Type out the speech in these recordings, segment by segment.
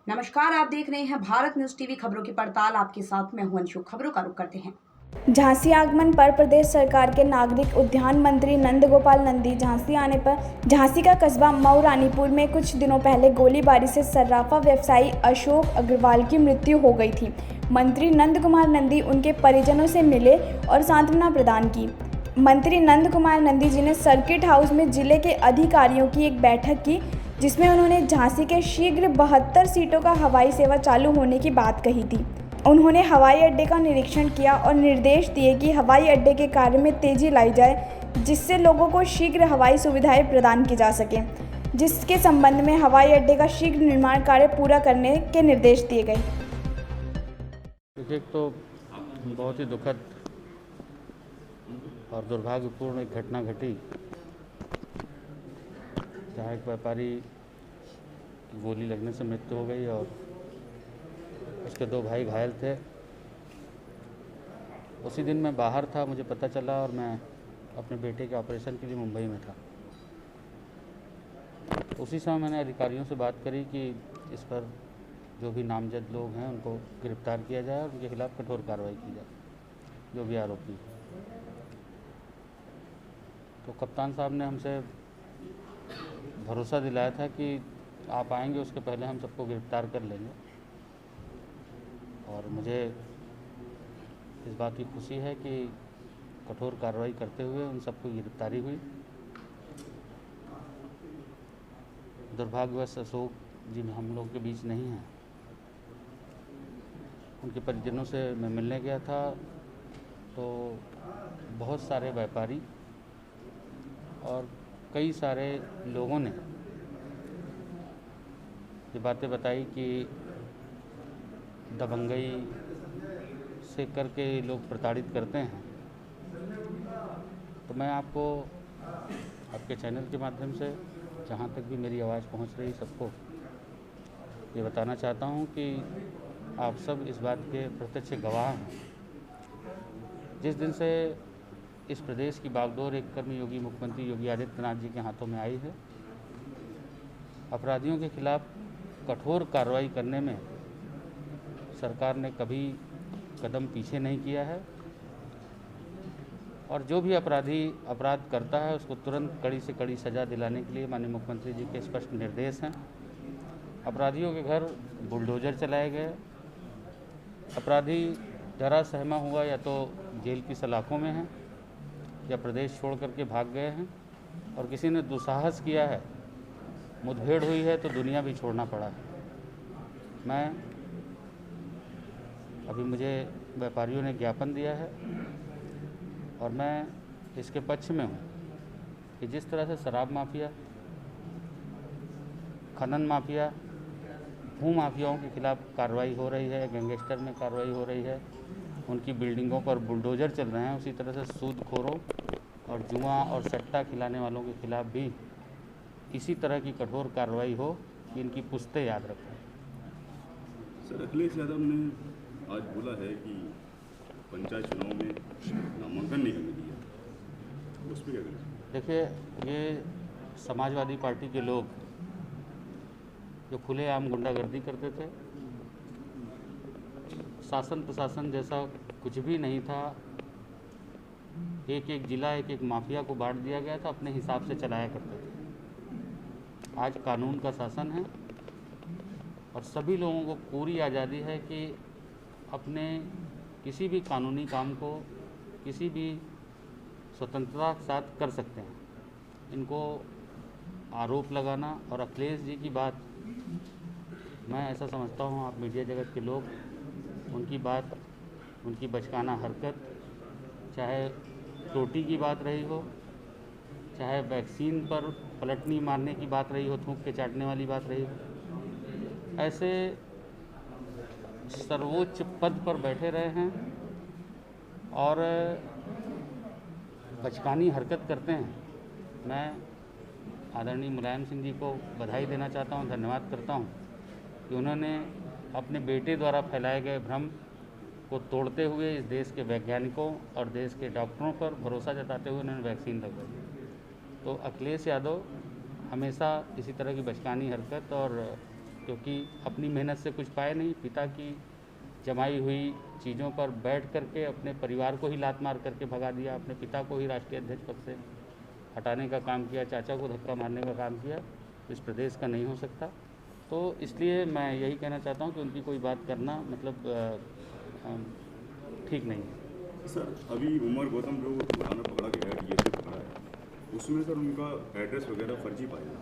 नमस्कार, आप देख रहे हैं भारत न्यूज टीवी खबरों की पड़ताल। आपके साथ मैं हूं अंशु। खबरों का रुख करते हैं। झांसी आगमन पर प्रदेश सरकार के नागरिक उद्यान मंत्री नंदगोपाल नंदी झांसी आने पर झांसी का कस्बा मऊ रानीपुर में कुछ दिनों पहले गोलीबारी से सर्राफा व्यवसायी अशोक अग्रवाल की मृत्यु हो गई थी। मंत्री नंद कुमार नंदी उनके परिजनों से मिले और सांत्वना प्रदान की। मंत्री नंद कुमार नंदी जी ने सर्किट हाउस में जिले के अधिकारियों की एक बैठक की, जिसमें उन्होंने झांसी के शीघ्र 72 सीटों का हवाई सेवा चालू होने की बात कही थी। उन्होंने हवाई अड्डे का निरीक्षण किया और निर्देश दिए कि हवाई अड्डे के कार्य में तेजी लाई जाए, जिससे लोगों को शीघ्र हवाई सुविधाएं प्रदान की जा सकें, जिसके संबंध में हवाई अड्डे का शीघ्र निर्माण कार्य पूरा करने के निर्देश दिए गए। देखिए, एक तो बहुत ही दुखद और दुर्भाग्यपूर्ण एक घटना घटी, जहाँ एक व्यापारी की गोली लगने से मृत्यु हो गई और उसके 2 भाई घायल थे। उसी दिन मैं बाहर था, मुझे पता चला और मैं अपने बेटे के ऑपरेशन के लिए मुंबई में था। उसी समय मैंने अधिकारियों से बात करी कि इस पर जो भी नामजद लोग हैं उनको गिरफ्तार किया जाए और उनके खिलाफ कठोर कार्रवाई की जाए, जो भी आरोपी। तो कप्तान साहब ने हमसे भरोसा दिलाया था कि आप आएंगे, उसके पहले हम सबको गिरफ्तार कर लेंगे। और मुझे इस बात की खुशी है कि कठोर कार्रवाई करते हुए उन सबको गिरफ्तारी हुई। दुर्भाग्यवश अशोक जी हम लोग के बीच नहीं हैं। उनके परिजनों से मैं मिलने गया था तो बहुत सारे व्यापारी और कई सारे लोगों ने ये बातें बताई कि दबंगई से करके लोग प्रताड़ित करते हैं। तो मैं आपको आपके चैनल के माध्यम से, जहाँ तक भी मेरी आवाज़ पहुँच रही, सबको ये बताना चाहता हूँ कि आप सब इस बात के प्रत्यक्ष गवाह हैं। जिस दिन से इस प्रदेश की बागडोर एक कर्मयोगी मुख्यमंत्री योगी आदित्यनाथ जी के हाथों में आई है, अपराधियों के खिलाफ कठोर कार्रवाई करने में सरकार ने कभी कदम पीछे नहीं किया है। और जो भी अपराधी अपराध करता है उसको तुरंत कड़ी से कड़ी सज़ा दिलाने के लिए माननीय मुख्यमंत्री जी के स्पष्ट निर्देश हैं। अपराधियों के घर बुलडोजर चलाए गए। अपराधी डरा सहमा हुआ या तो जेल की सलाखों में है या प्रदेश छोड़ करके भाग गए हैं, और किसी ने दुस्साहस किया है, मुठभेड़ हुई है तो दुनिया भी छोड़ना पड़ा है। मैं अभी मुझे व्यापारियों ने ज्ञापन दिया है और मैं इसके पक्ष में हूँ कि जिस तरह से शराब माफिया, खनन माफिया, भू माफियाओं के खिलाफ कार्रवाई हो रही है, गैंगस्टर में कार्रवाई हो रही है, उनकी बिल्डिंगों पर बुलडोजर चल रहे हैं, उसी तरह से सूदखोरों और जुआ और सट्टा खिलाने वालों के खिलाफ भी इसी तरह की कठोर कार्रवाई हो कि इनकी पुश्तें याद रखें। सर, अखिलेश यादव ने आज बोला है कि पंचायत चुनाव में नामांकन नहीं करने दिया, उस पर क्या करें? देखिए, ये समाजवादी पार्टी के लोग जो खुलेआम गुंडागर्दी करते थे, शासन प्रशासन जैसा कुछ भी नहीं था, एक एक जिला एक एक माफिया को बांट दिया गया था, अपने हिसाब से चलाया करते थे। आज कानून का शासन है और सभी लोगों को पूरी आज़ादी है कि अपने किसी भी कानूनी काम को किसी भी स्वतंत्रता के साथ कर सकते हैं। इनको आरोप लगाना और अखिलेश जी की बात, मैं ऐसा समझता हूँ, आप मीडिया जगत के लोग, उनकी बात, उनकी बचकाना हरकत, चाहे टोटी की बात रही हो, चाहे वैक्सीन पर पलटनी मारने की बात रही हो, थूक के चाटने वाली बात रही हो, ऐसे सर्वोच्च पद पर बैठे रहे हैं और बचकानी हरकत करते हैं। मैं आदरणीय मुलायम सिंह जी को बधाई देना चाहता हूं, धन्यवाद करता हूं कि उन्होंने अपने बेटे द्वारा फैलाए गए भ्रम को तोड़ते हुए इस देश के वैज्ञानिकों और देश के डॉक्टरों पर भरोसा जताते हुए उन्होंने वैक्सीन लगवाई। तो अखिलेश यादव हमेशा इसी तरह की बचकानी हरकत और क्योंकि अपनी मेहनत से कुछ पाए नहीं, पिता की जमाई हुई चीज़ों पर बैठ करके अपने परिवार को ही लात मार करके भगा दिया, अपने पिता को ही राष्ट्रीय अध्यक्ष पद से हटाने का काम किया, चाचा को धक्का मारने का काम किया। इस प्रदेश का नहीं हो सकता। तो इसलिए मैं यही कहना चाहता हूँ कि उनकी कोई बात करना मतलब ठीक नहीं है। सर अभी उमर गौतम जो थाना पकड़ा गया है, डीएसपी पकड़ा है, उसमें सर उनका एड्रेस वगैरह फर्जी पाया,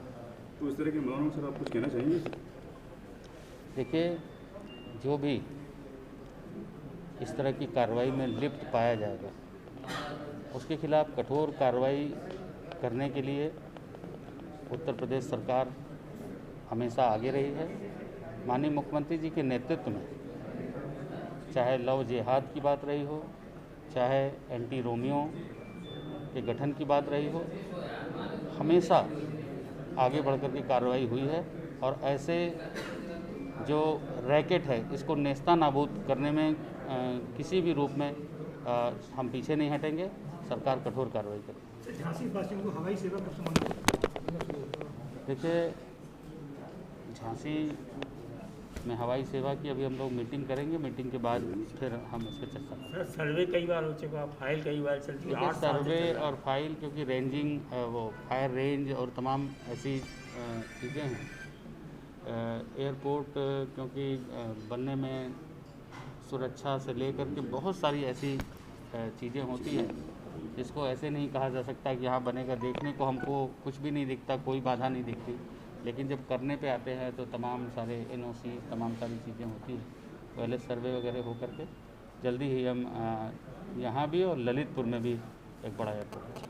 तो इस तरह के मामलों में सर आप कुछ कहना चाहेंगे? देखिए, जो भी इस तरह की कार्रवाई में लिप्त पाया जाएगा उसके खिलाफ कठोर कार्रवाई करने के लिए उत्तर प्रदेश सरकार हमेशा आगे रही है। माननीय मुख्यमंत्री जी के नेतृत्व में चाहे लव जिहाद की बात रही हो, चाहे एंटी रोमियो के गठन की बात रही हो, हमेशा आगे बढ़कर के कार्रवाई हुई है। और ऐसे जो रैकेट है इसको नेस्ता नाबूद करने में किसी भी रूप में हम पीछे नहीं हटेंगे। सरकार कठोर कार्रवाई करेगी। झांसी वासियों को हवाई सेवा कब से बंद? देखिए, झांसी में हवाई सेवा की अभी हम लोग मीटिंग करेंगे, मीटिंग के बाद फिर हम इस पर चर्चा करेंगे। सर सर्वे कई बार हो चुका, फाइल कई बार चलती है। देखिए, सर्वे और फाइल क्योंकि रेंजिंग वो फायर रेंज और तमाम ऐसी चीज़ें हैं। एयरपोर्ट क्योंकि बनने में सुरक्षा से लेकर के बहुत सारी ऐसी चीज़ें होती हैं जिसको ऐसे नहीं कहा जा सकता कि यहाँ बनेगा। देखने को हमको कुछ भी नहीं दिखता, कोई बाधा नहीं दिखती, लेकिन जब करने पे आते हैं तो तमाम सारे एनओसी तमाम सारी चीज़ें होती हैं। पहले सर्वे वगैरह हो करके जल्दी ही हम यहाँ भी और ललितपुर में भी एक बड़ा एयरपोर्ट है।